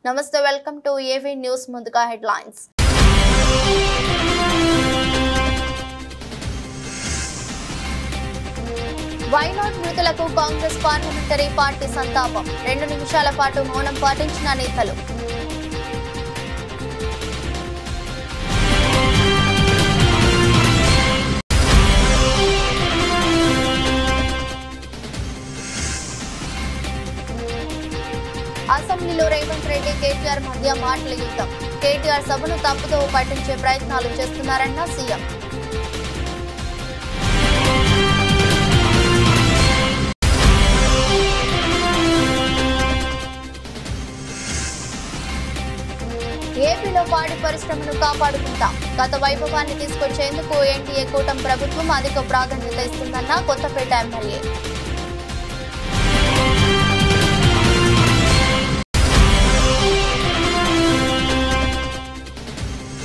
నమస్తే, welcome to AV news. ముందుగా headlines. Wayanad మృతులకు కాంగ్రెస్ పార్లమెంటరీ పార్టీ సంతాపం. 2 నిమిషాల పాటు మౌనం పాటించిన నేతలు. అసెంబ్లీలో రేవంత్ రెడ్డి కేటీఆర్ మధ్య మాటల యుద్ధం. కేటీఆర్ సభను తప్పుదోవ పట్టించే ప్రయత్నాలు చేస్తున్నారన్న సీఎం. ఏపీలో పాడి పరిశ్రమను కాపాడుకుంటాం. గత వైభవాన్ని తీసుకొచ్చేందుకు ఎన్డీఏ కూటమి ప్రభుత్వం అధిక ప్రాధాన్యత ఇస్తుందన్న కొత్తపేట ఎమ్మెల్యే.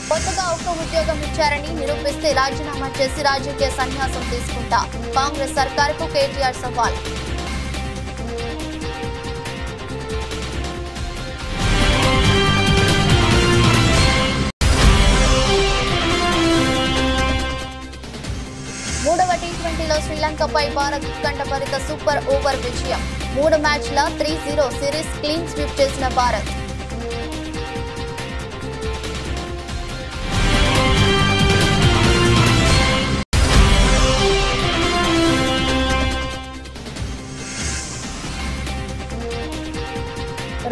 కొత్తగా ఒక్క ఉద్యోగం ఇచ్చారని నిరూపిస్తే రాజీనామా చేసి రాజకీయ సన్యాసం తీసుకుంటా. కాంగ్రెస్ సర్కారుకు కేటీఆర్ సవాల్. మూడవ టీ20లో శ్రీలంకపై భారత్ ఉత్కంఠభరిత సూపర్ ఓవర్ విజయం. 3 మ్యాచ్ల 3-0 సిరీస్ క్లీన్ స్వీప్ చేసిన భారత్.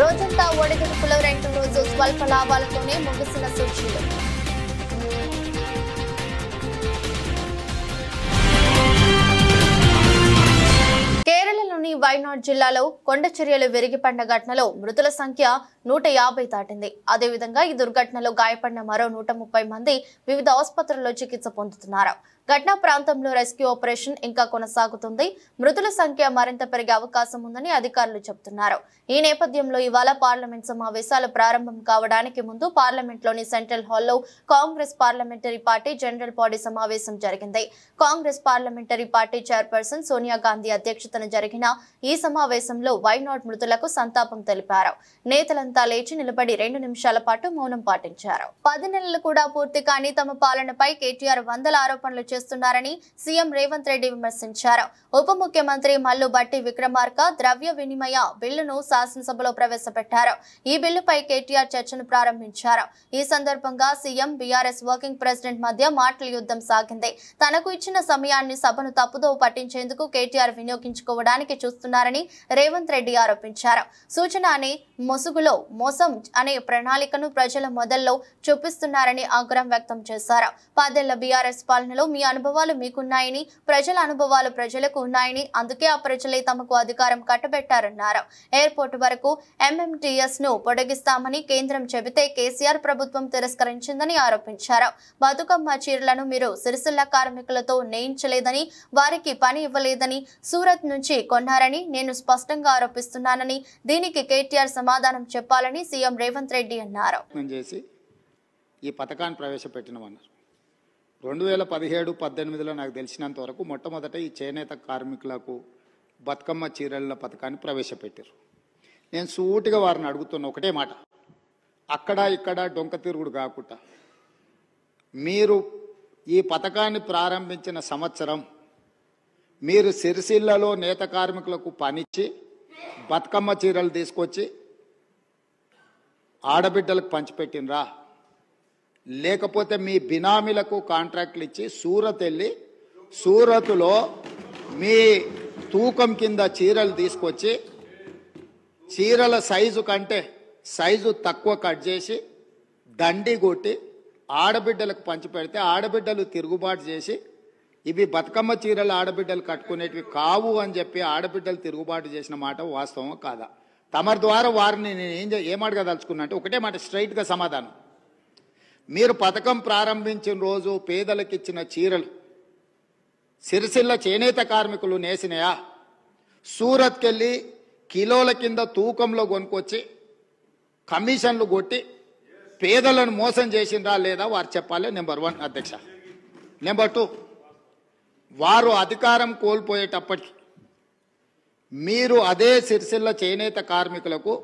రోజంతా ఒడిదుడుకులో 2 రోజు స్వల్ప లాభాలతోనే ముగిసిన సూచీలు. కేరళలోని వైనాడ్ జిల్లాలో కొండ చర్యలు విరిగిపడ్డ ఘటనలో మృతుల సంఖ్య 150 దాటింది. అదేవిధంగా ఈ దుర్ఘటనలో గాయపడిన మరో 130 మంది వివిధ ఆసుపత్రుల్లో చికిత్స పొందుతున్నారు. ఘటనా ప్రాంతంలో రెస్క్యూ ఆపరేషన్ ఇంకా కొనసాగుతుంది. మృతుల సంఖ్య మరింత పెరిగే అవకాశం ఉందని అధికారులు చెబుతున్నారు. ఈ నేపథ్యంలో ఇవాళ పార్లమెంట్ సమావేశాలు ప్రారంభం కావడానికి ముందు పార్లమెంట్లోని సెంట్రల్ హాల్లో Congress parliamentary party general body సమావేశం జరిగింది. Congress parliamentary party chairperson Sonia Gandhi అధ్యక్షతన జరిగిన ఈ సమావేశంలో వైనాడ్ మృతులకు సంతాపం తెలిపారు. నేతలంతా లేచి నిలబడి 2 నిమిషాల పాటు మౌనం పాటించారు. 10 నెలలు కూడా పూర్తి కాని తమ పాలనపై కేటీఆర్ వందల ఆరోపణలు చేస్తున్నారని సీఎం రేవంత్ రెడ్డి విమర్శించారు. ఉప ముఖ్యమంత్రి మల్లు బట్టి విక్రమార్క ద్రవ్య వినిమయ బిల్లును శాసనసభలో ప్రవేశపెట్టారు. ఈ బిల్లుపై కేటీఆర్ చర్చను ప్రారంభించారు. ఈ సందర్భంగా సీఎం బీఆర్ఎస్ వర్కింగ్ ప్రెసిడెంట్ మధ్య మాటల యుద్ధం సాగింది. తనకు ఇచ్చిన సమయాన్ని సభను తప్పుదోవ పట్టించేందుకు కేటీఆర్ వినియోగించుకోవడానికి చూస్తున్నారని రేవంత్ రెడ్డి ఆరోపించారు. సూచన అనే ముసుగులో మోసం అనే ప్రణాళికను ప్రజల మొదల్లో చూపిస్తున్నారని ఆగ్రహం వ్యక్తం చేశారు. 10 ఏళ్ల బీఆర్ఎస్ పాలనలో మీ అనుభవాలు మీకున్నాయని, ప్రజల అనుభవాలు ప్రజలకు ఉన్నాయని, అందుకే ఆ ప్రజలే తమకు అధికారం కట్టబెట్టారన్నారు. ఎయిర్పోర్టు వరకు ఎంఎంటీఎస్ ను పొడిగిస్తామని కేంద్రం చెబితే కేసీఆర్ ప్రభుత్వం తిరస్కరించిందని ఆరోపించారు. బతుకమ్మ చీరలను మీరు సిరిసిల్ల కార్మికులతో నేయించలేదని, వారికి పని ఇవ్వలేదని, సూరత్ నుంచి కొన్నారని నేను స్పష్టంగా ఆరోపిస్తున్నానని, దీనికి కేటీఆర్ సమాధానం చెప్పాలని సీఎం రేవంత్ రెడ్డి అన్నారు. ఈ పథకాన్ని ప్రవేశపెట్టినమన్నారు. 2017-18లో నాకు తెలిసినంత వరకు మొట్టమొదట ఈ చేనేత కార్మికులకు బతుకమ్మ చీరల పథకాన్ని ప్రవేశపెట్టారు. నేను సూటిగా వారిని అడుగుతున్న ఒకటే మాట, అక్కడ ఇక్కడ డొంక తిరుగుడు కాకుండా మీరు ఈ పథకాన్ని ప్రారంభించిన సంవత్సరం మీరు సిరిసిల్లలో నేత కార్మికులకు పనిచ్చి బతుకమ్మ చీరలు తీసుకొచ్చి ఆడబిడ్డలకు పంచిపెట్టినరా, లేకపోతే మీ బినామీలకు కాంట్రాక్ట్లు ఇచ్చి సూరత్ వెళ్ళి సూరత్లో మీ తూకం కింద చీరలు తీసుకొచ్చి చీరల సైజు కంటే సైజు తక్కువ కట్ చేసి దండి కొట్టి ఆడబిడ్డలకు పంచిపెడితే ఆడబిడ్డలు తిరుగుబాటు చేసి ఇవి బతుకమ్మ చీరలు ఆడబిడ్డలు కట్టుకునేటివి కావు అని చెప్పి ఆడబిడ్డలు తిరుగుబాటు చేసిన మాట వాస్తవం కాదా? తమరి ద్వారా వారిని నేను ఏమడగదలుచుకున్నా అంటే ఒకటే మాట, స్ట్రైట్గా సమాధానం. మీరు పథకం ప్రారంభించిన రోజు పేదలకు ఇచ్చిన చీరలు సిరిసిల్ల చేనేత కార్మికులు నేసినాయా? సూరత్కి వెళ్ళి కిలోల కింద తూకంలో కొనుక్కొచ్చి కమిషన్లు కొట్టి పేదలను మోసం చేసిండ్రా లేదా వారు చెప్పాలి. నెంబర్ 1 అధ్యక్ష. నెంబర్ 2, వారు అధికారం కోల్పోయేటప్పటికి మీరు అదే సిరిసిల్ల చేనేత కార్మికులకు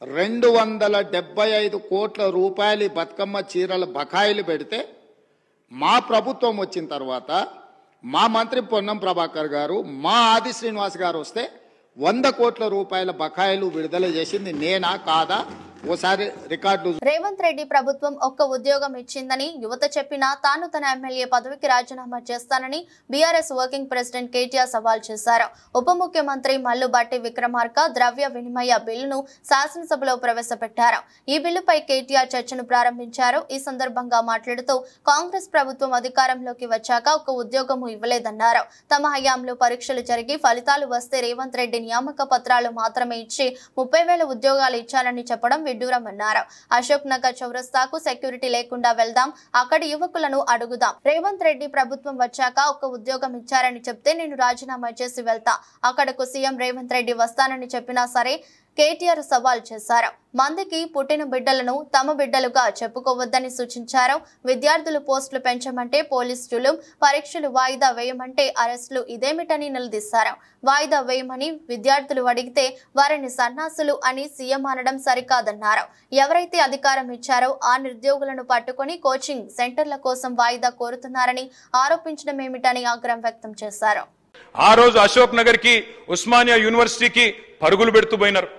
275 కోట్ల రూపాయలు బతుకమ్మ చీరల బకాయిలు పెడితే మా ప్రభుత్వం వచ్చిన తర్వాత మా మంత్రి పొన్నం ప్రభాకర్ గారు మా ఆది శ్రీనివాస్ గారు వస్తే 100 కోట్ల రూపాయల బకాయిలు విడుదల చేసింది నేనా కాదా ఓసారి రికార్డు. రేవంత్ రెడ్డి ప్రభుత్వం ఒక్క ఉద్యోగం ఇచ్చిందని యువత చెప్పినా తాను తన ఎమ్మెల్యే పదవికి రాజీనామా చేస్తానని బీఆర్ఎస్ వర్కింగ్ ప్రెసిడెంట్ కేటీఆర్ సవాల్ చేశారు. ఉప ముఖ్యమంత్రి మల్లు బట్టి విక్రమార్క ద్రవ్య వినిమయ బిల్లును శాసనసభలో ప్రవేశపెట్టారు. ఈ బిల్లుపై కేటీఆర్ చర్చను ప్రారంభించారు. ఈ సందర్భంగా మాట్లాడుతూ కాంగ్రెస్ ప్రభుత్వం అధికారంలోకి వచ్చాక ఒక్క ఉద్యోగము ఇవ్వలేదన్నారు. తమ హయాంలో పరీక్షలు జరిగి ఫలితాలు వస్తే రేవంత్ రెడ్డి నియామక పత్రాలు మాత్రమే ఇచ్చి 30,000 ఉద్యోగాలు ఇచ్చారని చెప్పడం విడ్డూరమన్నారు. అశోక్ నగర్ చౌరస్తాకు సెక్యూరిటీ లేకుండా వెళ్దాం, అక్కడి యువకులను అడుగుదాం. రేవంత్ రెడ్డి ప్రభుత్వం వచ్చాక ఒక ఉద్యోగం ఇచ్చారని చెప్తే నేను రాజీనామా చేసి వెళ్తా, అక్కడకు సీఎం రేవంత్ రెడ్డి వస్తానని చెప్పినా సరే కేటీఆర్ సవాల్ చేశారు. మందికి పుట్టిన బిడ్డలను తమ బిడ్డలుగా చెప్పుకోవద్దని సూచించారు. విద్యార్థులు పోస్టులు పెంచమంటే పోలీసులు, పరీక్షలు వాయిదా వేయమంటే అరెస్టులు, ఇదేమిటని నిలదీశారు. వాయిదా వేయమని విద్యార్థులు అడిగితే వారిని సన్నాసులు అని సీఎం అనడం సరికాదన్నారు. ఎవరైతే అధికారం ఇచ్చారో ఆ నిరుద్యోగులను పట్టుకుని కోచింగ్ సెంటర్ల కోసం వాయిదా కోరుతున్నారని ఆరోపించడం ఏమిటని ఆగ్రహం వ్యక్తం చేశారు. ఆ రోజు అశోక్ నగర్ కి ఉస్మానియా యూనివర్సిటీకి పరుగులు పెడుతూ పోయినారు.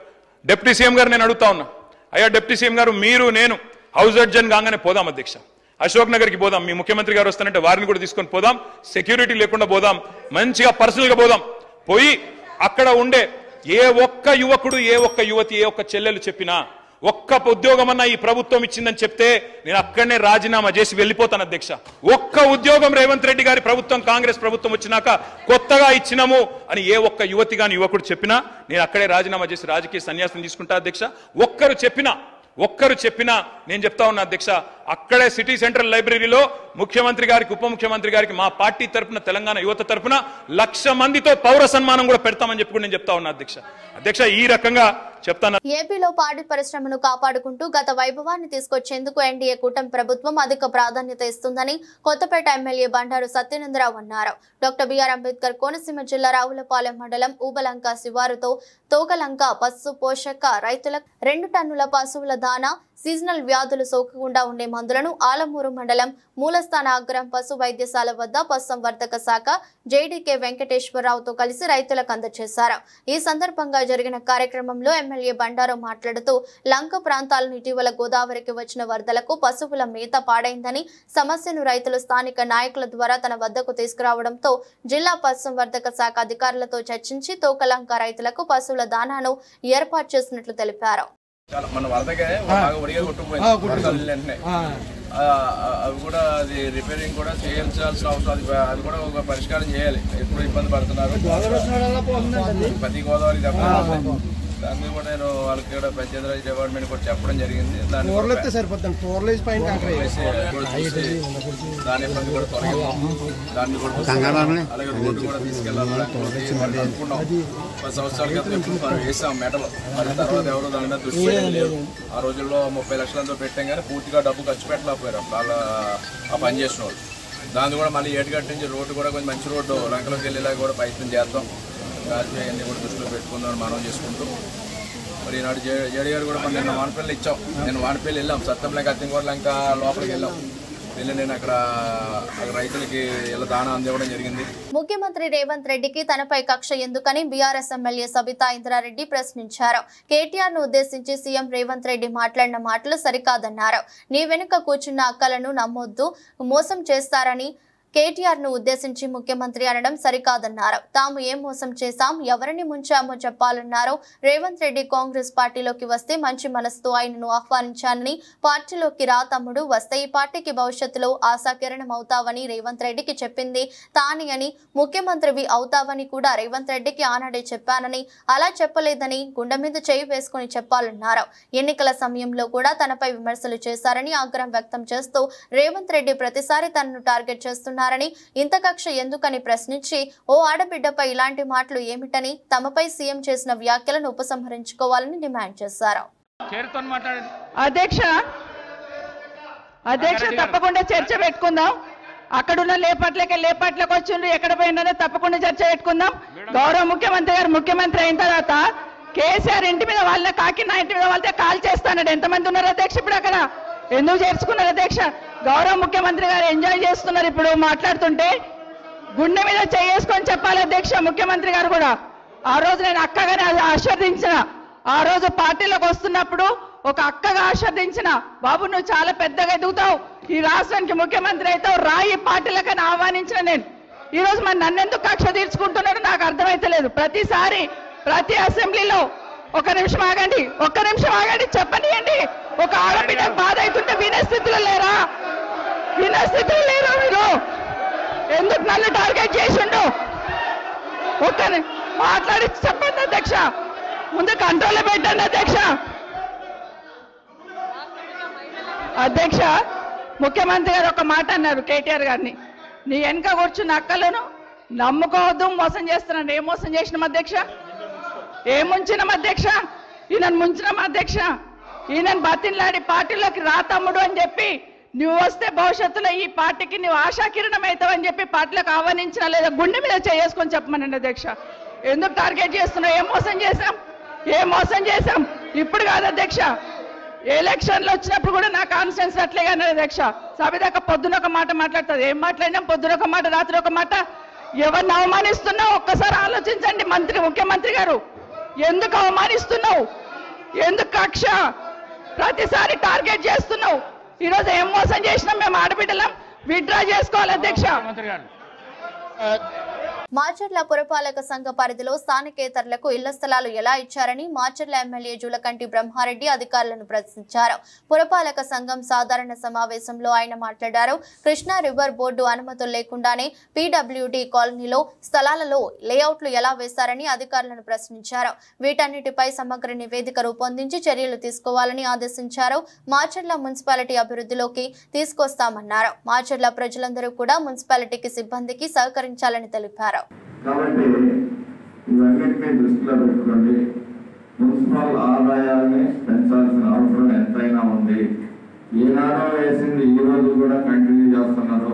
డిప్యూటీ సీఎం గారు నేను అడుగుతా ఉన్నా, అయ్యా డిప్యూటీ సీఎం గారు మీరు నేను హౌస్ అడ్జన్ కాగానే పోదాం అధ్యక్ష, అశోక్ నగర్ కి పోదాం, మీ ముఖ్యమంత్రి గారు వస్తానంటే వారిని కూడా తీసుకొని పోదాం, సెక్యూరిటీ లేకుండా పోదాం, మంచిగా పర్సనల్ గా పోదాం, పోయి అక్కడ ఉండే ఏ ఒక్క యువకుడు ఏ ఒక్క యువతి ఏ ఒక్క చెల్లెలు చెప్పినా ఒక్క ఉద్యోగం అన్నా ఈ ప్రభుత్వం ఇచ్చిందని చెప్తే నేను అక్కడనే రాజీనామా చేసి వెళ్ళిపోతాను అధ్యక్ష. ఒక్క ఉద్యోగం రేవంత్ రెడ్డి గారి ప్రభుత్వం కాంగ్రెస్ ప్రభుత్వం వచ్చినాక కొత్తగా ఇచ్చినాము అని ఏ ఒక్క యువతి గాని యువకుడు చెప్పినా నేను అక్కడే రాజీనామా చేసి రాజకీయ సన్యాసం తీసుకుంటా అధ్యక్ష. ఒక్కరు చెప్పినా నేను చెప్తా ఉన్నా అధ్యక్ష, అక్కడే సిటీ సెంట్రల్ లైబ్రరీలో ముఖ్యమంత్రి గారికి ఉప ముఖ్యమంత్రి గారికి మా పార్టీ తరఫున తెలంగాణ యువత తరఫున 1,00,000 మందితో పౌర సన్మానం కూడా పెడతామని చెప్పి నేను చెప్తా ఉన్నా అధ్యక్ష. ఈ రకంగా చెప్తాను. ఏపీలో పాడి పరిశ్రమను కాపాడుకుంటూ గత వైభవాన్ని తీసుకొచ్చేందుకు ఎన్డీఏ కూటమి ప్రభుత్వం అధిక ప్రాధాన్యత ఇస్తుందని కొత్తపేట ఎమ్మెల్యే బండారు సత్యనందరావు అన్నారు. డాక్టర్ బిఆర్ అంబేద్కర్ కోనసీమ జిల్లా రావులపాలెం మండలం ఊబలంక శివారుతో తోకలంక పశు పోషక రైతులకు 2 టన్నుల పశువుల దానా, సీజనల్ వ్యాధులు సోకకుండా ఉండే మందులను ఆలమూరు మండలం మూలస్థాన అగ్రం పశు వైద్యశాల వద్ద పశుసంవర్ధక శాఖ జేడీకే వెంకటేశ్వరరావుతో కలిసి రైతులకు అందజేశారు. ఈ సందర్భంగా జరిగిన కార్యక్రమంలో ఎమ్మెల్యే బండారు మాట్లాడుతూ లంక ప్రాంతాలను ఇటీవల గోదావరికి వచ్చిన వరదలకు పశువుల మేత పాడైందని సమస్యను రైతులు స్థానిక నాయకుల ద్వారా తన వద్దకు తీసుకురావడంతో జిల్లా పశుసంవర్ధక శాఖ అధికారులతో చర్చించి తోకలంక రైతులకు పశువుల దానాను ఏర్పాటు చేసినట్లు తెలిపారు. మన వరదకే బాగా ఒడిగా కొట్టుకుపోయింది, అవి కూడా అది రిపేరింగ్ కూడా చేయించాల్సిన అవసరం, అది కూడా ఒక పరిష్కారం చేయాలి. ఎప్పుడు ఇబ్బంది పడుతున్నారు ప్రతి గోదావరి దాన్ని కూడా నేను వాళ్ళకి కూడా పంచాయతీరాజ్ డిపార్ట్మెంట్ కూడా చెప్పడం జరిగింది. దాని ఇబ్బంది కూడా తొలగింది, దాన్ని కూడా అలాగే రోడ్డు కూడా తీసుకెళ్ళాలని అనుకున్నాం. 10 సంవత్సరాల క్రితం ఎప్పుడు వేసాం మెటలు, మరి తర్వాత ఎవరు దాని మీద దృష్టి లేదు. ఆ రోజుల్లో 30 లక్షలతో పెట్టాం కానీ పూర్తిగా డబ్బు ఖర్చు పెట్టలేకపోయారు వాళ్ళ ఆ పని చేసిన వాళ్ళు. దాన్ని కూడా మళ్ళీ ఏటుగట్టు నుంచి రోడ్డు కూడా కొంచెం మంచి రోడ్డు లంకలోకి వెళ్ళేలా కూడా ప్రయత్నం చేద్దాం. రాజకీయ అన్ని కూడా దృష్టిలో పెట్టుకుందామని మనం చేసుకుంటూ మరి ఈనాడు జేడీ గారు కూడా మనం నిన్న వానపల్లి ఇచ్చాం. నేను వానపల్లి వెళ్ళాం, సత్యంలంక అత్తింగోడ్లంక లోపలికి వెళ్ళాం. వెళ్ళి నేను అక్కడ రైతులకి ఇలా దానా అందివ్వడం జరిగింది. ముఖ్యమంత్రి రేవంత్ రెడ్డికి తనపై కక్ష ఎందుకని బీఆర్ఎస్ ఎమ్మెల్యే సబితా ఇంద్రారెడ్డి ప్రశ్నించారు. కేటీఆర్ ను ఉద్దేశించి సీఎం రేవంత్ రెడ్డి మాట్లాడిన మాటలు సరికాదన్నారు. నీ వెనుక కూర్చున్న అక్కలను నమ్మొద్దు, మోసం చేస్తారని కేటీఆర్ ను ఉద్దేశించి ముఖ్యమంత్రి అనడం సరికాదన్నారు. తాము ఏం మోసం చేశాం, ఎవరిని ముంచామో చెప్పాలన్నారు. రేవంత్ రెడ్డి కాంగ్రెస్ పార్టీలోకి వస్తే మంచి మనసుతో ఆయనను ఆహ్వానించానని, పార్టీలోకి రా తమ్ముడు, వస్తే ఈ పార్టీకి భవిష్యత్తులో ఆశాకిరణం అవుతావని రేవంత్ రెడ్డికి చెప్పింది తాని అని, ముఖ్యమంత్రివి అవుతావని కూడా రేవంత్ రెడ్డికి ఆనాడే చెప్పానని, అలా చెప్పలేదని గుండె మీద చేయి వేసుకుని చెప్పాలన్నారు. ఎన్నికల సమయంలో కూడా తనపై విమర్శలు చేశారని ఆగ్రహం వ్యక్తం చేస్తూ రేవంత్ రెడ్డి ప్రతిసారి తనను టార్గెట్ చేస్తున్నారు. ఇంత కక్ష ఎందుకని ప్రశ్నించి ఓ ఆడబిడ్డపై ఇలాంటి మాటలు ఏమిటని తమపై సీఎం చేసిన వ్యాఖ్యలను ఉపసంహరించుకోవాలని డిమాండ్ చేశారు. అధ్యక్ష తప్పకుండా చర్చ పెట్టుకుందాం. అక్కడున్న లేపాట్లకు వచ్చిండ్రు, ఎక్కడ పోయిందో తప్పకుండా చర్చ పెట్టుకుందాం. గౌరవ ముఖ్యమంత్రి గారు ముఖ్యమంత్రి అయిన తర్వాత కేసీఆర్ ఇంటి మీద వాళ్ళ కాకినా ఇంటి మీద వాళ్ళతో కాల్ చేస్తాడు. ఎంతమంది ఉన్నారు అధ్యక్ష ఇప్పుడు అక్కడ? ఎందుకు చేర్చుకున్నారు అధ్యక్ష? గౌరవ ముఖ్యమంత్రి గారు ఎంజాయ్ చేస్తున్నారు ఇప్పుడు మాట్లాడుతుంటే. గుండె మీద చేసుకొని చెప్పాలి అధ్యక్ష ముఖ్యమంత్రి గారు కూడా. ఆ రోజు నేను అక్కగానే ఆశీర్వదించిన, ఆ రోజు పార్టీలోకి వస్తున్నప్పుడు ఒక అక్కగా ఆశీర్వదించిన, బాబు నువ్వు చాలా పెద్దగా ఎదుగుతావు, ఈ రాష్ట్రానికి ముఖ్యమంత్రి అవుతావు, రాయి పార్టీలకని ఆహ్వానించిన నేను. ఈ రోజు మరి నన్నెందుకు కక్ష తీర్చుకుంటున్నాడు నాకు అర్థమైతలేదు. ప్రతిసారి ప్రతి అసెంబ్లీలో ఒక్క నిమిషం ఆగండి చెప్పనియండి. ఒక ఆడబిడ్డ బాధ అవుతుంటే వినే స్థితిలో లేరా? మీరు ఎందుకు నన్ను టార్గెట్ చేసిండు? మాట్లాడి చెప్పండి అధ్యక్ష, ముందు కంట్రోల్లో పెట్టండి అధ్యక్ష. ముఖ్యమంత్రి గారు ఒక మాట అన్నారు కేటీఆర్ గారిని, నీ వెనక కూర్చున్న అక్కలను నమ్ముకోవద్దు, మోసం చేస్తున్నాడు. ఏం మోసం చేసినాం అధ్యక్ష? ఏం ముంచినాం అధ్యక్ష? ఈయనను ముంచినాం అధ్యక్ష. ఈయనను బతిన్లాడి పార్టీలోకి రా తమ్ముడు అని చెప్పి, నువ్వు వస్తే భవిష్యత్తులో ఈ పార్టీకి నువ్వు ఆశాకిరణం అవుతావు అని చెప్పి పార్టీలకు ఆహ్వానించినా లేదా గుండె మీద చేసుకొని చెప్పమనండి అధ్యక్ష. ఎందుకు టార్గెట్ చేస్తున్నావు? ఏం మోసం చేశాం? ఇప్పుడు కాదు అధ్యక్ష, ఎలక్షన్లు వచ్చినప్పుడు కూడా నా కాన్ఫిడెన్స్ అట్లే కానీ అధ్యక్ష. సభదాకా పొద్దున ఒక మాట మాట్లాడుతుంది. ఏం మాట్లాడినాం? పొద్దున ఒక మాట, రాత్రి ఒక మాట. ఎవరిని అవమానిస్తున్నావు ఒక్కసారి ఆలోచించండి ముఖ్యమంత్రి గారు. ఎందుకు అవమానిస్తున్నావు? ఎందుకు కక్ష? ప్రతిసారి టార్గెట్ చేస్తున్నావు. ఈరోజు ఏం మోసం చేసినాం? మేము ఆడబిడ్డలం విత్డ్రా చేసుకోవాలి అధ్యక్ష. మాచర్ల పురపాలక సంఘ పరిధిలో స్థానికేతరులకు ఇళ్ల స్థలాలు ఎలా ఇచ్చారని మాచర్ల ఎమ్మెల్యే జూలకంటి బ్రహ్మారెడ్డి అధికారులను ప్రశ్నించారు. పురపాలక సంఘం సాధారణ సమావేశంలో ఆయన మాట్లాడారు. కృష్ణా రివర్ బోర్డు అనుమతులు లేకుండానే పీడబ్ల్యూడీ కాలనీలో స్థలాలలో లేఅవుట్లు ఎలా వేశారని అధికారులను ప్రశ్నించారు. వీటన్నిటిపై సమగ్ర నివేదిక రూపొందించి చర్యలు తీసుకోవాలని ఆదేశించారు. మాచర్ల మున్సిపాలిటీ అభివృద్ధిలోకి తీసుకొస్తామన్నారు. మాచర్ల ప్రజలందరూ కూడా మున్సిపాలిటీకి సిబ్బందికి సహకరించాలని తెలిపారు. కాబట్టి ఇవన్నిటినీ దృష్టిలో పెట్టుకోండి. మున్సిపల్ ఆదాయాన్ని పెంచాల్సిన అవసరం ఎంతైనా ఉంది. ఈనాడో వేసింది ఈ రోజు కూడా కంటిన్యూ చేస్తున్నారు.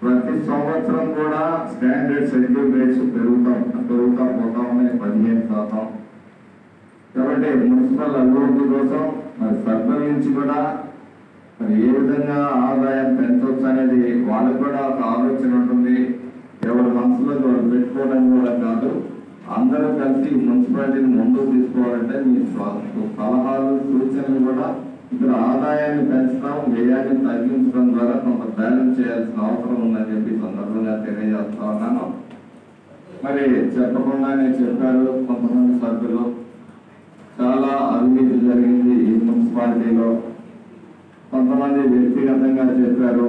ప్రతి సంవత్సరం కూడా స్టాండర్డ్ షెడ్యూల్ రేట్స్ పెరుగుతా పోతా ఉన్నాయి 15%. కాబట్టి మున్సిపల్ అభివృద్ధి కోసం మరి సర్పల్ నుంచి కూడా మరి ఏ విధంగా ఆదాయం పెంచవచ్చు అనేది వాళ్ళకు కూడా ఒక ఆలోచన ఉంటుంది. ఎవరి మనసులో వాళ్ళు పెట్టుకోవడం కూడా కాదు, అందరూ కలిసి మున్సిపాలిటీని ముందుకు తీసుకోవాలంటే మీ సలహాలు సూచనలు కూడా ఇక్కడ ఆదాయాన్ని పెంచడం, వ్యయాన్ని తగ్గించడం ద్వారా కొంత బ్యాలెన్స్ చేయాల్సిన అవసరం ఉందని చెప్పి సందర్భంగా తెలియజేస్తా ఉన్నాను. మరి చెప్పకుండానే చెప్పారు కొంతమంది సభ్యులు, చాలా అవినీతి జరిగింది ఈ మున్సిపాలిటీలో. కొంతమంది వ్యక్తిగతంగా చెప్పారు,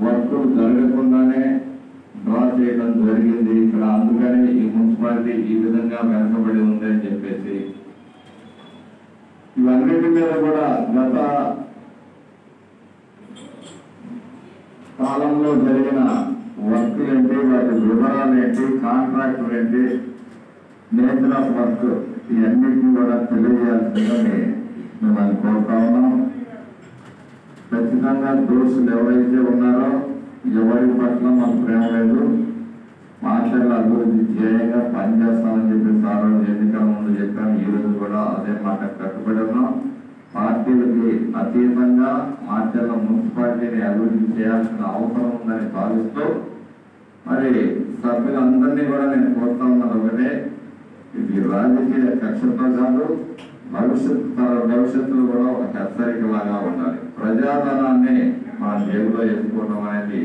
వర్కులు జరగకుండానే డ్రా చేయడం జరిగింది ఇక్కడ, అందుకని ఈ మున్సిపాలిటీ ఈ విధంగా వెనకబడి ఉంది అని చెప్పేసి. ఇవన్నిటి మీద కూడా గత కాలంలో జరిగిన వర్కులు ఏంటి, వాటి వివరాలు ఏంటి, కాంట్రాక్టులు ఏంటి, నేచర్ ఆఫ్ వర్క్, ఇవన్నిటిని కూడా తెలియజేయాల్సిందని మేము కోరుతా ఉన్నాం. ఖచ్చితంగా దోషులు ఎవరైతే ఉన్నారో ఎవరి పట్ల మాకు ప్రేమ లేదు, మాటల అభివృద్ధి ధ్యేయంగా పనిచేస్తామని చెప్పేసి ఆ రోజు ఎన్నికల ముందు చెప్పాము. ఈ రోజు కూడా అదే మాట కట్టుబడి ఉన్నాం. పార్టీలకి అతీతంగా మాటల మున్సిపాలిటీని అభివృద్ధి చేయాల్సిన అవసరం ఉందని భావిస్తూ మరి సభ్యులందరినీ కూడా నేను కోరుతా ఉన్నాను ఒకటే, ఇది రాజకీయ కక్షతో కాదు, భవిష్యత్తులో కూడా ఒక హెచ్చరికలాగా ఉండాలి. ప్రజాధనాన్ని మన జేబులో ఎత్తుకోవడం అనేది.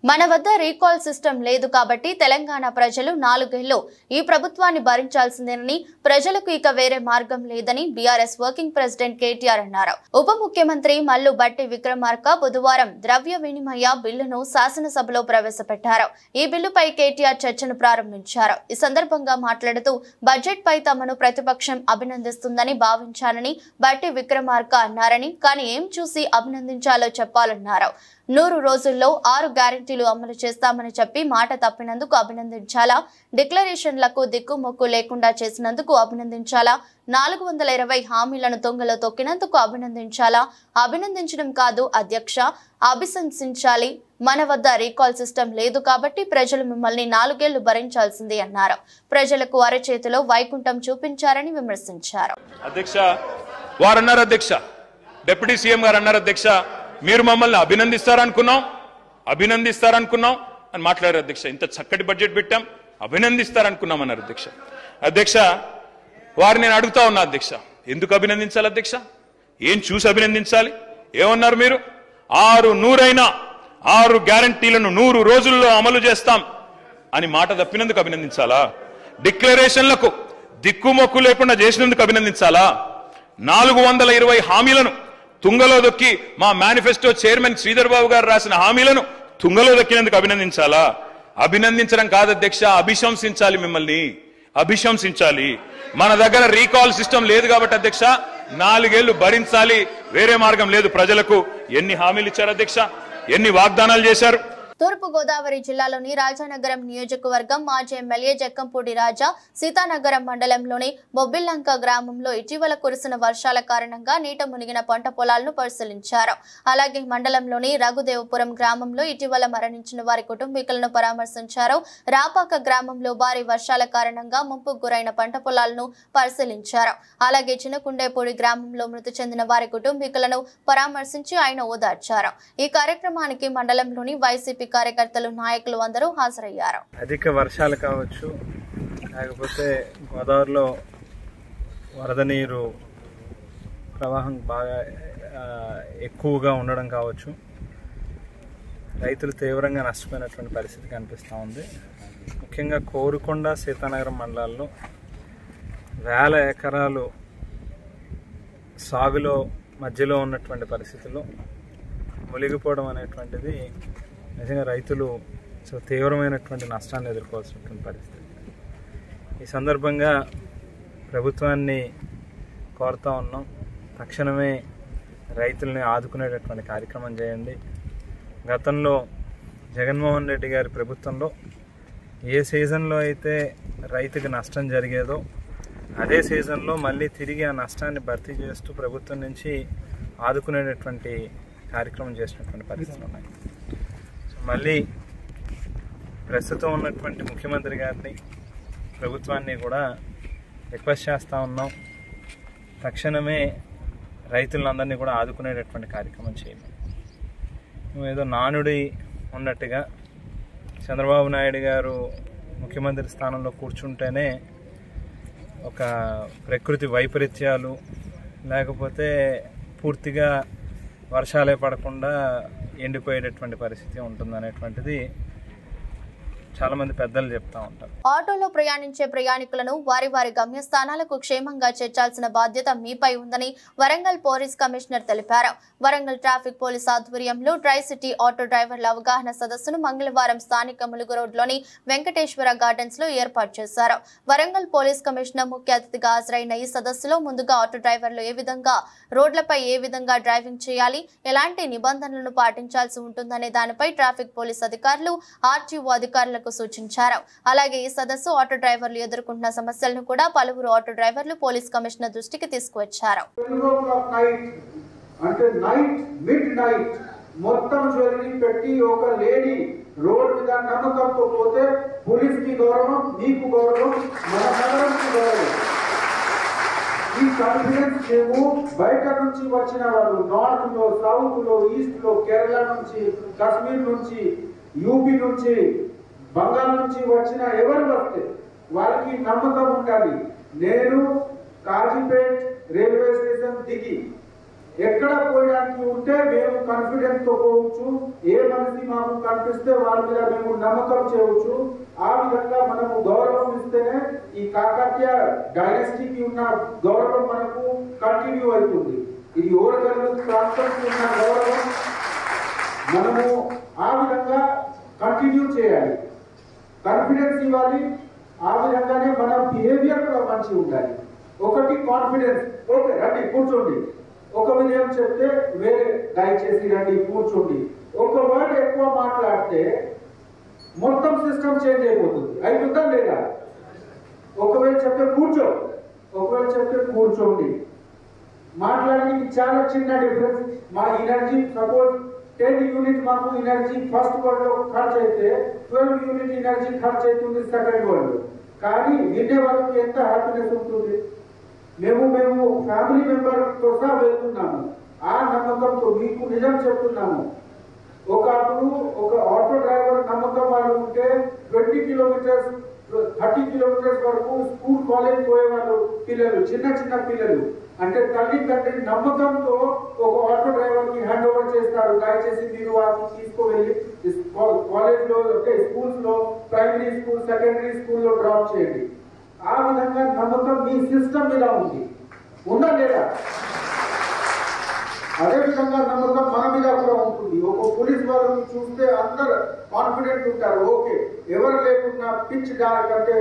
మన వద్ద రీకాల్ సిస్టమ్ లేదు కాబట్టి తెలంగాణ ప్రజలు 4 ఏళ్లు ఈ ప్రభుత్వాన్ని భరించాల్సిందేనని, ప్రజలకు ఇక వేరే మార్గం లేదని బీఆర్ఎస్ వర్కింగ్ ప్రెసిడెంట్ కేటీఆర్ అన్నారు. ఉప ముఖ్యమంత్రి మల్లు బట్టి విక్రమార్క బుధవారం ద్రవ్య వినిమయ బిల్లును శాసనసభలో ప్రవేశపెట్టారు. ఈ బిల్లుపై కేటీఆర్ చర్చను ప్రారంభించారు. ఈ సందర్భంగా మాట్లాడుతూ బడ్జెట్ పై తమను ప్రతిపక్షం అభినందిస్తుందని భావించానని బట్టి విక్రమార్క అన్నారని, కానీ ఏం చూసి అభినందించాలో చెప్పాలన్నారు. 100 రోజుల్లో 6 గ్యారెంటీలు అమలు చేస్తామని చెప్పి మాట తప్పినందుకు అభినందించాలా, డిక్లరేషన్లకు దిక్కుమొక్కు లేకుండా చేసినందుకు అభినందించాలా, 420 హామీలను తొంగలో తొక్కినందుకు అభినందించాలా? అభినందించడం కాదు అధ్యక్ష, అభిశంసించాలి. మన వద్ద రీకాల్ సిస్టమ్ లేదు కాబట్టి ప్రజలు మిమ్మల్ని 4 ఏళ్లు భరించాల్సిందే అన్నారు. ప్రజలకు అరచేతిలో వైకుంఠం చూపించారని విమర్శించారు. అధ్యక్ష వారన్నారు, అధ్యక్ష డిప్యూటీ సీఎం గారు అన్నారు, అధ్యక్ష మీరు మమ్మల్ని అభినందిస్తారనుకున్నాం అని మాట్లాడారు. అధ్యక్ష ఇంత చక్కటి బడ్జెట్ పెట్టాం, అభినందిస్తారనుకున్నాం అన్నారు. అధ్యక్ష వారు నేను అడుగుతా ఉన్నా, అధ్యక్ష ఎందుకు అభినందించాలి అధ్యక్ష? ఏం చూసి అభినందించాలి? ఏమన్నారు మీరు? 6 గ్యారంటీలను 100 రోజుల్లో అమలు చేస్తాం అని మాట తప్పినందుకు అభినందించాలా? డిక్లరేషన్లకు దిక్కుమొక్కు లేకుండా చేసినందుకు అభినందించాలా? 420 హామీలను తుంగలో దొక్కి మా మేనిఫెస్టో చైర్మన్ శ్రీధర్ బాబు గారు రాసిన హామీలను తుంగలో దొక్కినందుకు అభినందించాలా? అభినందించడం కాదు అధ్యక్ష, అభిశంసించాలి. మిమ్మల్ని అభిశంసించాలి. మన దగ్గర రీకాల్ సిస్టమ్ లేదు కాబట్టి అధ్యక్ష 4 ఏళ్లు భరించాలి, వేరే మార్గం లేదు. ప్రజలకు ఎన్ని హామీలు ఇచ్చారు అధ్యక్ష, ఎన్ని వాగ్దానాలు చేశారు? తూర్పు గోదావరి జిల్లాలోని రాజానగరం నియోజకవర్గం మాజీ ఎమ్మెల్యే జక్కంపూడి రాజా సీతానగరం మండలంలోని బొబ్బిల్లంక గ్రామంలో ఇటీవల కురిసిన వర్షాల కారణంగా నీట మునిగిన పంట పొలాలను పరిశీలించారు. అలాగే మండలంలోని రఘుదేవపురం గ్రామంలో ఇటీవల మరణించిన వారి కుటుంబీకులను పరామర్శించారు. రాపాక గ్రామంలో భారీ వర్షాల కారణంగా ముంపుకు గురైన పంట పొలాలను పరిశీలించారు. అలాగే చిన్నకుండేపూడి గ్రామంలో మృతి చెందిన వారి కుటుంబీకులను పరామర్శించి ఆయన ఓదార్చారు. ఈ కార్యక్రమానికి మండలంలోని వైసీపీ కార్యకర్తలు, నాయకులు అందరూ హాజరయ్యారు. అధిక వర్షాలు కావచ్చు, లేకపోతే గోదావరిలో వరద నీరు ప్రవాహం బాగా ఎక్కువగా ఉండడం కావచ్చు, రైతులు తీవ్రంగా నష్టపోయినటువంటి పరిస్థితి కనిపిస్తూ ఉంది. ముఖ్యంగా కోరుకొండ, సీతానగరం మండలాల్లో 1000 ఎకరాలు సాగులో మధ్యలో ఉన్నటువంటి పరిస్థితుల్లో మునిగిపోవడం అనేటువంటిది నిజంగా రైతులు తీవ్రమైనటువంటి నష్టాన్ని ఎదుర్కోవాల్సినటువంటి పరిస్థితి. ఈ సందర్భంగా ప్రభుత్వాన్ని కోరుతా ఉన్నాం, తక్షణమే రైతుల్ని ఆదుకునేటటువంటి కార్యక్రమం చేయండి. గతంలో జగన్మోహన్ రెడ్డి గారి ప్రభుత్వంలో ఏ సీజన్లో అయితే రైతుకి నష్టం జరిగేదో అదే సీజన్లో మళ్ళీ తిరిగి ఆ నష్టాన్ని భర్తీ చేస్తూ ప్రభుత్వం నుంచి ఆదుకునేటటువంటి కార్యక్రమం చేసినటువంటి పరిస్థితులు ఉన్నాయి. మళ్ళీ ప్రస్తుతం ఉన్నటువంటి ముఖ్యమంత్రి గారిని, ప్రభుత్వాన్ని కూడా రిక్వెస్ట్ చేస్తూ ఉన్నాం, తక్షణమే రైతులందరినీ కూడా ఆదుకునేటటువంటి కార్యక్రమం చేయండి. ఏదో నానుడి ఉన్నట్టుగా చంద్రబాబు నాయుడు గారు ముఖ్యమంత్రి స్థానంలో కూర్చుంటేనే ఒక ప్రకృతి వైపరీత్యాలు లేకపోతే పూర్తిగా వర్షాలే పడకుండా ఎండిపోయేటటువంటి పరిస్థితి ఉంటుందనేటువంటిది చాలామంది పెద్దలు చెప్తా ఉంటారు. ఆటోలో ప్రయాణించే ప్రయాణికులను వారి వారి గమ్యస్థానాలకు క్షేమంగా చేర్చాల్సిన బాధ్యత మీపై ఉందని వరంగల్ పోలీస్ కమిషనర్ తెలిపారు. వరంగల్ ట్రాఫిక్ పోలీస్ ఆధ్వర్యంలో ట్రై సిటీ ఆటో డ్రైవర్ల అవగాహన సదస్సును మంగళవారం స్థానిక ములుగు రోడ్లోని వెంకటేశ్వర గార్డెన్స్ లో ఏర్పాటు చేశారు. వరంగల్ పోలీస్ కమిషనర్ ముఖ్య అతిథిగా హాజరైన ఈ సదస్సులో ముందుగా ఆటో డ్రైవర్లు ఏ విధంగా రోడ్లపై ఏ విధంగా డ్రైవింగ్ చేయాలి, ఎలాంటి నిబంధనలను పాటించాల్సి ఉంటుందనే దానిపై ట్రాఫిక్ పోలీస్ అధికారులు, ఆర్టీఓ అధికారులకు సూచించారు. అలాగే ఈ సదస్సు ఆటో డ్రైవర్లు ఎదుర్కొంటున్న సమస్యలను కూడా పలువురు ఆటో డ్రైవర్లు పోలీస్ కమిషనర్ దృష్టికి తీసుకువచ్చారు. అంటే నైట్ మిడ్ నైట్ మొత్తం జ్యువెలరీ పెట్టి ఒక లేడీ రోడ్ మీద నమ్మకంతో పోతే పోలీస్ కి గౌరవం, నీకు గౌరవం, మన నగరంకి గౌరవం. ఈ కాన్ఫిడెన్స్ మేము బయట నుంచి వచ్చిన వాళ్ళు, నార్త్ లో, సౌత్ లో, ఈస్ట్ లో, కేరళ నుంచి, కాశ్మీర్ నుంచి, యూపీ నుంచి, బంగాల్ నుంచి వచ్చిన ఎవరు వస్తే వాళ్ళకి నమ్మకం ఉండాలి. నేను కాజీపేట్ రైల్వే స్టేషన్ దిగి ఎక్కడ పోయడానికి ఉంటే మేము కాన్ఫిడెన్స్ తో పోవచ్చు, ఏ మనిషి మాకు కనిపిస్తే వాళ్ళ మీద మేము నమ్మకం చేయవచ్చు. ఆ విధంగా మనము గౌరవం ఇస్తేనే ఈ కాకతీయ డైనస్టీకి ఉన్న గౌరవం మనకు కంటిన్యూ అవుతుంది. ఇది ఓడగల్లు ప్రాంతానికి ఉన్న గౌరవం మనము ఆ విధంగా కంటిన్యూ చేయాలి, కాన్ఫిడెన్స్ ఇవ్వాలి. ఆ విధంగానే మన బిహేవియర్ కూడా మంచి ఉండాలి. ఒకటి కాన్ఫిడెన్స్, ఓకే రండి కూర్చోండి, ఒక విషయం చెప్తే వేరే దయచేసి రండి కూర్చోండి. ఒక వర్డ్ ఎక్కువ మాట్లాడితే మొత్తం సిస్టమ్ చేంజ్ అయిపోతుంది. అయిపోతుందా లేదా? ఒకవేళ చెప్తే కూర్చో, ఒకవేళ చెప్తే కూర్చోండి. మాట్లాడడానికి చాలా చిన్న డిఫరెన్స్. మా ఎనర్జీ సపోజ్ 10 యూనిట్ మాకు ఎనర్జీ ఫస్ట్ వరల్డ్ లో ఖర్చు అయితే 12 యూనిట్ ఎనర్జీ ఖర్చు అవుతుంది సెకండ్ వరల్డ్. కానీ వినే వాళ్ళకి ఎంత హ్యాపీనెస్ ఉంటుంది. మేము ఫ్యామిలీ మెంబర్ తో సహా వెళ్తున్నాము. ఆ నమ్మకంతో మీకు నిజం చెప్తున్నాము. అప్పుడు ఒక ఆటో డ్రైవర్ నమ్మకం వాళ్ళు ఉంటే 20 కిలోమీటర్స్ 30 కిలోమీటర్స్ వరకు స్కూల్ కాలేజ్ పోయేవాళ్ళు పిల్లలు, చిన్న పిల్లలు. అంటే తల్లి తండ్రి నమ్మకంతో ఒక ఆటో డ్రైవర్ కి హ్యాండ్ ఓవర్ చేస్తారు. దయచేసి మీరు వాటిని తీసుకువెళ్ళి కాలేజ్ లో, స్కూల్స్ లో, ప్రైమరీ స్కూల్, సెకండరీ స్కూల్ లో డ్రాప్ చేయండి. ఆ విధంగా నమ్మకం మీ సిస్టమ్ మీద ఉంది, ఉందా లేదా? అదే విధంగా నమ్మకం మన మీద కూడా ఉంటుంది. ఒక పోలీస్ వాళ్ళని చూస్తే అందరు కాన్ఫిడెంట్ ఉంటారు. ఓకే, ఎవరు లేకుండా పిచ్ డార్క్ అంటే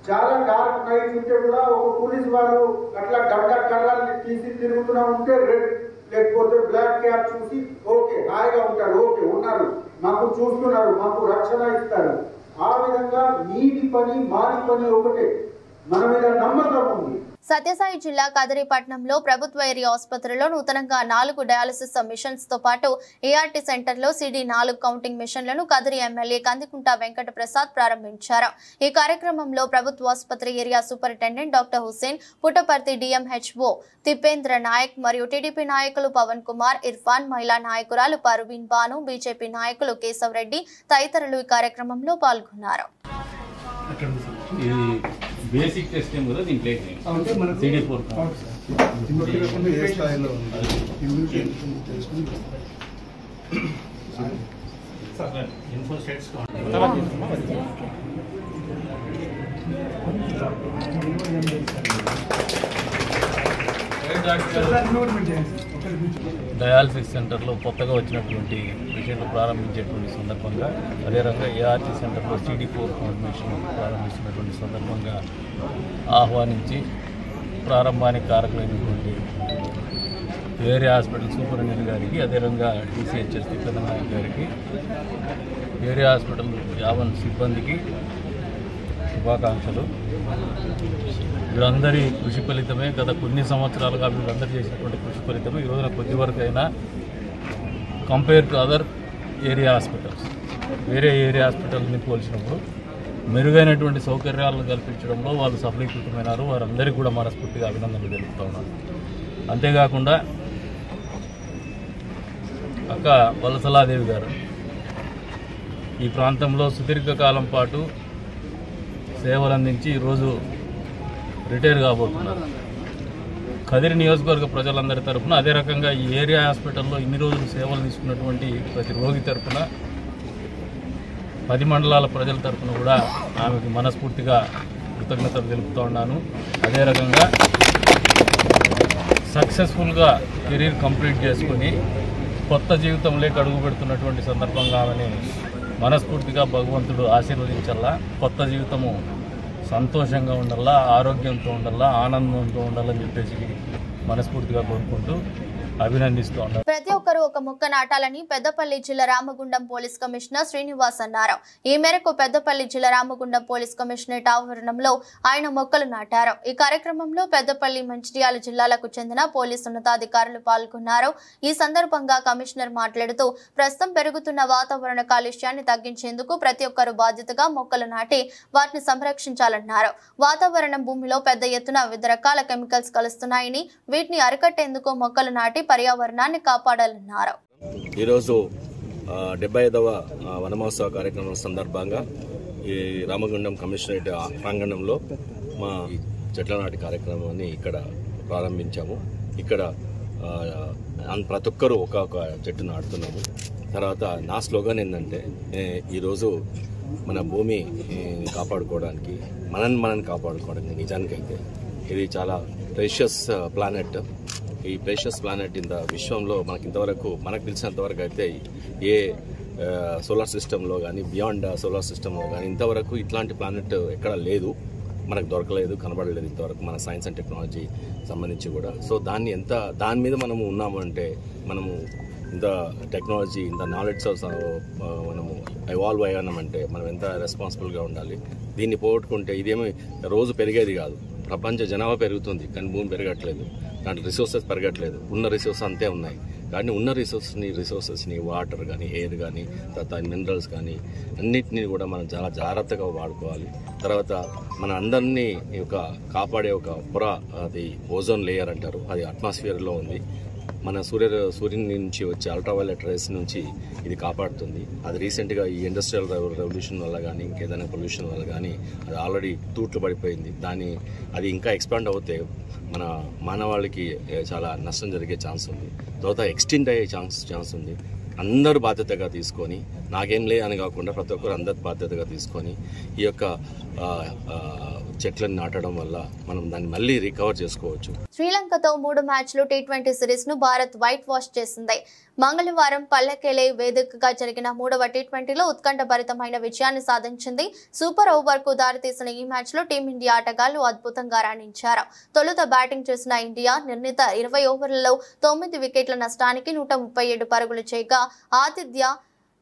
చాలా డార్క్ నైట్ ఉంటే కూడా ఒక పోలీస్ వాళ్ళు అట్లా గడ్డ కళ్ళని తీసి తిరుగుతున్నా ఉంటే రెడ్ లేకపోతే బ్లాక్ క్యాప్ చూసి ఓకే హాయిగా ఉంటారు. ఓకే ఉన్నారు, మాకు చూస్తున్నారు, మాకు రక్షణ ఇస్తారు. ఆ విధంగా మీది పని మాది పని ఒకటే, మన మీద నమ్మకం ఉంది. సత్యసాయి జిల్లా కదిరిపట్నంలో ప్రభుత్వ ఏరియా ఆసుపత్రిలో నూతనంగా 4 డయాలసిస్ మిషన్స్ తో పాటు ఏఆర్టీ సెంటర్లో CD4 కౌంటింగ్ మిషన్లను కదిరి ఎమ్మెల్యే కందికుంట వెంకట ప్రసాద్ ప్రారంభించారు. ఈ కార్యక్రమంలో ప్రభుత్వ ఆసుపత్రి area superintendent doctor Hussain, Puttaparthi DMHO Thippendra Nayak మరియు టీడీపీ నాయకులు పవన్ కుమార్, ఇర్ఫాన్, మహిళా నాయకురాలు పర్వీన్ బాను, బీజేపీ నాయకులు కేశవ్ రెడ్డి తదితరులు ఈ కార్యక్రమంలో పాల్గొన్నారు. బేసిక్ టెస్ట్ ఏం కదా దీంట్లో CD4 డయాలసిస్ సెంటర్లో కొత్తగా వచ్చినటువంటి పేషెంట్లు ప్రారంభించేటువంటి సందర్భంగా, అదే రకంగా ఏఆర్టీ సెంటర్లో CD4 కౌంటింగ్ ప్రారంభిస్తున్నటువంటి సందర్భంగా ఆహ్వానించి ప్రారంభానికి కారకులైనటువంటి ఏరియా హాస్పిటల్ సూపరింటెండెంట్ గారికి, అదే రకంగా TCHS తిప్పేంద్ర నాయక్ గారికి, ఏరియా హాస్పిటల్ యావన్ సిబ్బందికి శుభాకాంక్షలు. వీళ్ళందరి కృషి ఫలితమే, గత కొన్ని సంవత్సరాలుగా వీళ్ళందరూ చేసినటువంటి కృషి ఫలితమే ఈ రోజున కొద్ది వరకు అయినా compare to other area hospitals, వేరే ఏరియా హాస్పిటల్ని పోల్చినప్పుడు మెరుగైనటువంటి సౌకర్యాలను కల్పించడంలో వాళ్ళు సఫలీకృతమైనారు. వారందరికీ కూడా మనస్ఫూర్తిగా అభినందనలు తెలుపుతా ఉన్నారు. అంతేకాకుండా అక్క వలసలాదేవి గారు ఈ ప్రాంతంలో సుదీర్ఘకాలం పాటు సేవలు అందించి ఈరోజు రిటైర్ కాబోతున్నారు. కదిరి నియోజకవర్గ ప్రజలందరి తరఫున, అదే రకంగా ఈ ఏరియా హాస్పిటల్లో ఇన్ని రోజులు సేవలు తీసుకున్నటువంటి ప్రతి రోగి తరఫున, 10 మండలాల ప్రజల తరఫున కూడా ఆమెకు మనస్ఫూర్తిగా కృతజ్ఞతలు తెలుపుతూ ఉన్నాను. అదే రకంగా సక్సెస్ఫుల్గా కెరీర్ కంప్లీట్ చేసుకుని కొత్త జీవితంలోకి అడుగు పెడుతున్నటువంటి సందర్భంగా ఆమెని మనస్ఫూర్తిగా భగవంతుడు ఆశీర్వదించాలా. కొత్త జీవితము సంతోషంగా ఉండాలా, ఆరోగ్యంతో ఉండాలా, ఆనందంతో ఉండాలని చెప్పేసి మనస్ఫూర్తిగా కోరుకుంటూ అభినందిస్తూ ఉన్నారు. ప్రతి ఒక్కరూ ఒక మొక్క నాటాలని పెద్దపల్లి జిల్లా రామగుండం పోలీస్ కమిషనర్ శ్రీనివాస్ అన్నారు. ఈ మేరకు పెద్దపల్లి జిల్లా రామగుండం పోలీస్ కమిషనరేట్ ఆవరణంలో ఆయన మొక్కలు నాటారు. ఈ కార్యక్రమంలో పెద్దపల్లి, మంచిర్యాల జిల్లాలకు చెందిన పోలీసు ఉన్నతాధికారులు పాల్గొన్నారు. ఈ సందర్భంగా కమిషనర్ మాట్లాడుతూ, ప్రస్తుతం పెరుగుతున్న వాతావరణ కాలుష్యాన్ని తగ్గించేందుకు ప్రతి ఒక్కరూ బాధ్యతగా మొక్కలు నాటి వాటిని సంరక్షించాలన్నారు. వాతావరణం భూమిలో పెద్ద ఎత్తున వివిధ రకాల కెమికల్స్ కలుస్తున్నాయని, వీటిని అరికట్టేందుకు మొక్కలు నాటి పర్యావరణాన్ని కాపాడాలన్నారు. ఈరోజు 75వ వనమహోత్సవ కార్యక్రమం సందర్భంగా ఈ రామగుండం కమిషనరేట్ ప్రాంగణంలో మా చెట్ల నాటి కార్యక్రమాన్ని ఇక్కడ ప్రారంభించాము. ఇక్కడ ప్రతి ఒక్కరూ ఒక చెట్టు నాటుతున్నాము. తర్వాత నా స్లోగన్ ఏంటంటే, ఈరోజు మన భూమి కాపాడుకోవడానికి, మనం కాపాడుకోవడానికి, నిజానికైతే ఇది చాలా ప్రెషియస్ ప్లానెట్. ఈ ప్రెషియస్ ప్లానెట్ ఇంత విశ్వంలో మనకు తెలిసినంతవరకు అయితే ఏ సోలార్ సిస్టంలో కానీ, బియాండ్ సోలార్ సిస్టంలో కానీ ఇంతవరకు ఇట్లాంటి ప్లానెట్ ఎక్కడ లేదు, మనకు దొరకలేదు, కనబడలేదు ఇంతవరకు మన సైన్స్ అండ్ టెక్నాలజీ సంబంధించి కూడా. సో దాని మీద మనము ఉన్నాము అంటే, మనము ఇంత టెక్నాలజీ, ఇంత నాలెడ్జ్ మనము ఎవాల్వ్ అయ్యామంటే మనం ఎంత రెస్పాన్సిబుల్గా ఉండాలి. దీన్ని పోగొట్టుకుంటే ఇదేమీ రోజు పెరిగేది కాదు. ప్రపంచ జనాభా పెరుగుతుంది కానీ భూమి పెరగట్లేదు, దాంట్లో రిసోర్సెస్ పెరగట్లేదు, ఉన్న రిసోర్సెస్ అంతే ఉన్నాయి. కానీ ఉన్న రిసోర్సెస్ని వాటర్ కానీ ఎయిర్ కానీ తర్వాత మినరల్స్ కానీ అన్నిటినీ కూడా మనం చాలా జాగ్రత్తగా వాడుకోవాలి. తర్వాత మన అందరినీ కాపాడే ఒక పొర, అది ఓజోన్ లేయర్ అంటారు, అది అట్మాస్ఫియర్లో ఉంది. మన సూర్యుని నుంచి వచ్చే అల్ట్రావైలెట్ రేస్ నుంచి ఇది కాపాడుతుంది. అది రీసెంట్గా ఈ ఇండస్ట్రియల్ రెవల్యూషన్ వల్ల కానీ ఇంకేదైనా పొల్యూషన్ వల్ల కానీ అది ఆల్రెడీ తూట్లు పడిపోయింది. అది ఇంకా ఎక్స్పాండ్ అవుతే మన మానవాళికి చాలా నష్టం జరిగే ఛాన్స్ ఉంది. తర్వాత ఎక్స్టెండ్ అయ్యే ఛాన్స్ ఉంది. అందరూ బాధ్యతగా తీసుకొని, నాకేం లే అని కాకుండా ప్రతి ఒక్కరు అందరు బాధ్యతగా తీసుకొని ఈ యొక్క చెట్లను నాటడం వల్ల మనం దాన్ని మళ్ళీ రికవర్ చేసుకోవచ్చు. శ్రీలంకతో 3 మ్యాచ్లు T20 సిరీస్ ను భారత్ వైట్ వాష్ చేసింది. మంగళవారం పల్లెకెలే వేదికగా జరిగిన 3వ T20లో ఉత్కంఠభరితమైన విజయాన్ని సాధించింది. సూపర్ ఓవర్ కు దారితీసిన ఈ మ్యాచ్ లో టీమిండియా ఆటగాళ్లు అద్భుతంగా రాణించారు. తొలుత బ్యాటింగ్ చేసిన ఇండియా నిర్ణీత 20 ఓవర్లలో 9 వికెట్ల నష్టానికి 137 పరుగులు చేయగా ఆతిథ్య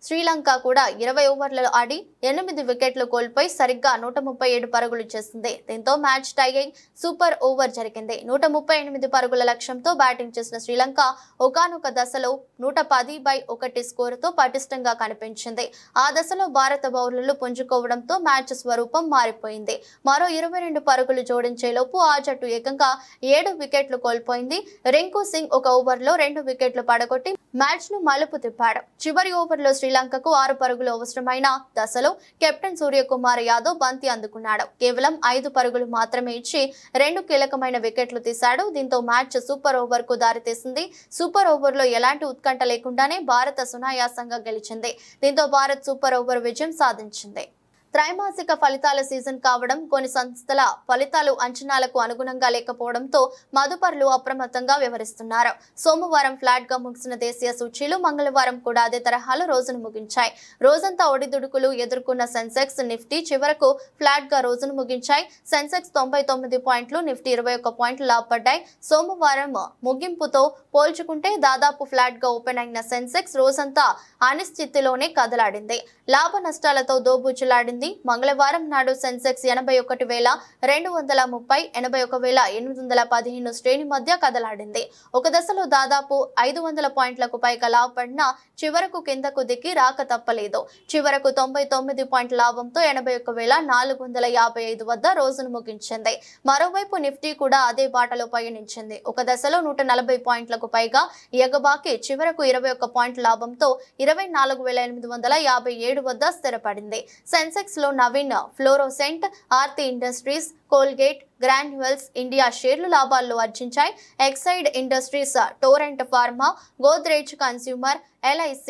శ్రీలంక కూడా 20 ఓవర్లలో ఆడి 8 వికెట్లు కోల్పోయి సరిగ్గా 137 పరుగులు చేసింది. దీంతో మ్యాచ్ టై అయి సూపర్ ఓవర్ జరిగింది. 138 పరుగుల లక్ష్యంతో బ్యాటింగ్ చేసిన శ్రీలంక ఒకానొక దశలో 110/1 స్కోరుతో పటిష్టంగా కనిపించింది. ఆ దశలో భారత బౌలర్లు పుంజుకోవడంతో మ్యాచ్ స్వరూపం మారిపోయింది. మరో 22 పరుగులు జోడించేలోపు ఆ జట్టు ఏకంగా 7 వికెట్లు కోల్పోయింది. రింకు సింగ్ ఒక ఓవర్లో 2 వికెట్లు పడగొట్టి మ్యాచ్ ను మలుపు తిప్పాడు. చివరి ఓవర్లో శ్రీలంకకు 6 పరుగులు అవసరమైన దశలో కెప్టెన్ సూర్యకుమార్ యాదవ్ బంతి అందుకున్నాడు. కేవలం 5 పరుగులు మాత్రమే ఇచ్చి 2 కీలకమైన వికెట్లు తీశాడు. దీంతో మ్యాచ్ సూపర్ ఓవర్ కు దారితీసింది. సూపర్ ఓవర్ లో ఎలాంటి ఉత్కంఠ లేకుండానే భారత సునాయాసంగా గెలిచింది. దీంతో భారత్ సూపర్ ఓవర్ విజయం సాధించింది. త్రైమాసిక ఫలితాల సీజన్ కావడం, కొన్ని సంస్థల ఫలితాలు అంచనాలకు అనుగుణంగా లేకపోవడంతో మదుపరులు అప్రమత్తంగా వ్యవహరిస్తున్నారు. సోమవారం ఫ్లాట్ గా ముగిసిన దేశీయ సూచీలు మంగళవారం కూడా అదే తరహాలో రోజును ముగించాయి. రోజంతా ఒడిదుడుకులు ఎదుర్కొన్న సెన్సెక్స్, నిఫ్టీ చివరకు ఫ్లాట్ గా రోజును ముగించాయి. సెన్సెక్స్ 99 పాయింట్లు, నిఫ్టీ 21 పాయింట్లు లాభపడ్డాయి. సోమవారం ముగింపుతో పోల్చుకుంటే దాదాపు ఫ్లాట్ గా ఓపెన్ అయిన సెన్సెక్స్ రోజంతా అనిశ్చితిలోనే కదలాడింది. లాభ నష్టాలతో దోబూచులాడింది. మంగళవారం నాడు సెన్సెక్స్ 81,230, 81,815 శ్రేణి మధ్య కదలాడింది. ఒక దశలో దాదాపు 500 పాయింట్లకు పైగా లాభపడినా చివరకు కిందకు దిక్కి రాక తప్పలేదు. చివరకు 99 పాయింట్ల లాభంతో 81,455 వద్ద రోజును ముగించింది. మరోవైపు నిఫ్టీ కూడా అదే బాటలో పయనించింది. ఒక దశలో 140 పాయింట్లకు పైగా ఎగబాకి చివరకు 21 పాయింట్ల లాభంతో 24,857 వద్ద స్థిరపడింది. సెన్సెక్స్ లో Navin fluorescent, Aarti Industries, Colgate, Granules India షేర్లు లాభాల్లో ఆర్జించాయి. Exide Industries, Torrent Pharma, Godrej Consumer, LIC,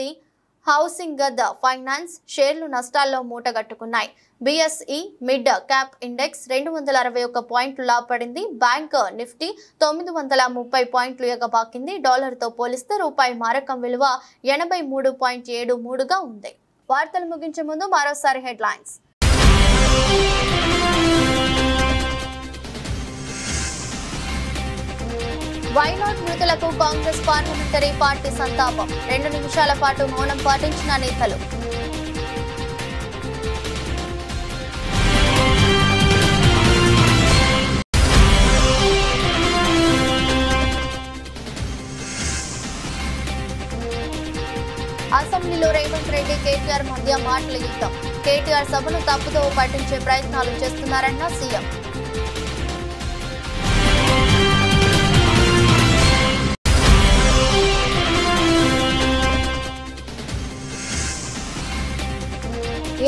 Housing Finance షేర్లు నష్టాల్లో మూటగట్టుకున్నాయి. BSE మిడ్ క్యాప్ ఇండెక్స్ 261 పాయింట్లు లాభపడింది. బ్యాంక్ నిఫ్టీ 930 పాయింట్లు ఎగబాకింది. డాలర్తో పోలిస్తే రూపాయి మారకం విలువ 83.73గా ఉంది. వార్తలు ముగించే ముందు మరోసారి హెడ్లైన్స్. వైనాడ్ మృతులకు కాంగ్రెస్ పార్లమెంటరీ పార్టీ సంతాపం. 2 నిమిషాల పాటు మౌనం పాటించిన నేతలు. అసెంబ్లీలో రేవంత్ రెడ్డి, కేటీఆర్ మధ్య మాటల యుద్ధం. కేటీఆర్ సభను తప్పుదో పట్టించే ప్రయత్నాలు చేస్తున్నారన్న సీఎం.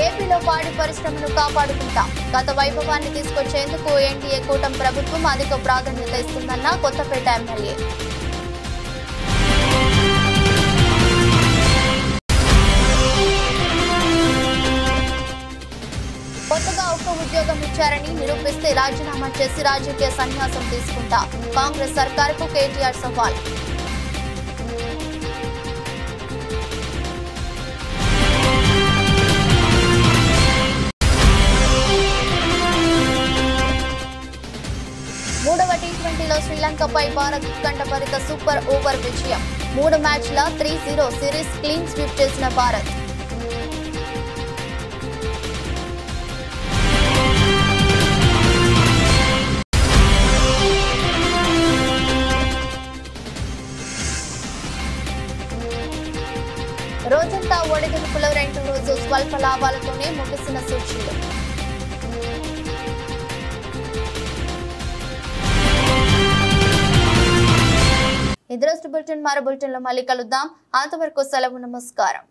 ఏపీలో పాడి పరిశ్రమను కాపాడుకుంటాం. గత వైభవాన్ని తీసుకొచ్చేందుకు ఎన్డీఏ కూటమి ప్రభుత్వం అధిక ప్రాధాన్యత ఇస్తుందన్న కొత్తపేట ఎమ్మెల్యే. కొత్తగా ఒక్క ఉద్యోగం ఇచ్చారని నిరూపిస్తే రాజీనామా చేసి రాజకీయ సన్యాసం తీసుకుంటా. కాంగ్రెస్ సర్కారుకు కేటీఆర్ సవాల్. మూడవ T20లో శ్రీలంకపై భారత్ ఉత్కంఠభరిత సూపర్ ఓవర్ విజయం. 3 మ్యాచ్ల 3-0 సిరీస్ క్లీన్ స్వీప్ చేసిన భారత్. రోజంతా ఒడిదుడుకుల రెండో రోజు స్వల్ప లాభాలతోనే ముగిసిన సూచీలు. ఈ రోజు బులెటిన్ మరో బులెటిన్లో మళ్ళీ కలుద్దాం. అంతవరకు సెలవు. నమస్కారం.